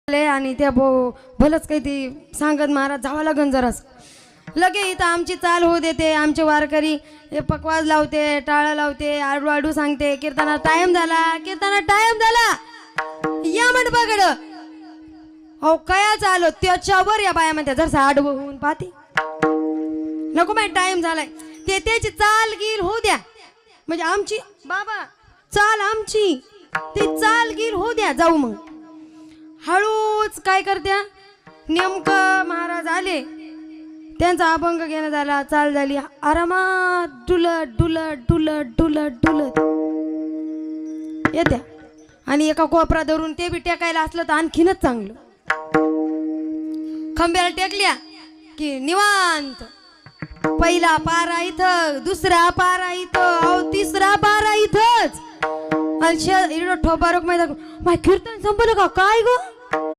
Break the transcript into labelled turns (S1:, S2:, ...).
S1: आणि त्या भलच काही ती सांगत महाराज जावं लागन जरास लगे इथं आमची चाल होऊ देते. आमचे वारकरी हे पकवाज लावते, टाळं लावते, आडू आडू सांगते कीर्तना टाइम झाला, कीर्तना टाइम झाला, या मंडपाकडं. हो काय चालू त्याच्यावर या बाया म्हणते जरसा आडवं होऊन पाहते नको माहिती टाइम झालाय. ते त्याची चाल गिल होऊ द्या म्हणजे आमची बाबा चाल आमची ते चाल गिल होऊ द्या जाऊ. मग हळूच काय करत्या नेमकं महाराज आले त्यांचा अभंग घेणं झाला, चाल झाली, आरामात डुलत डुलत डुलत डुलत डुलत येत्या आणि एका कोपरा धरून ते बी टेकायला असलं तर आणखीनच चांगलं. खंब्याला टेकल्या की निवांत पहिला पारा इथं, दुसरा पारा इथं, अहो तिसरा पारा इथंच. आणि ठोपारोक माहिती कीर्तन संपलं का काय ग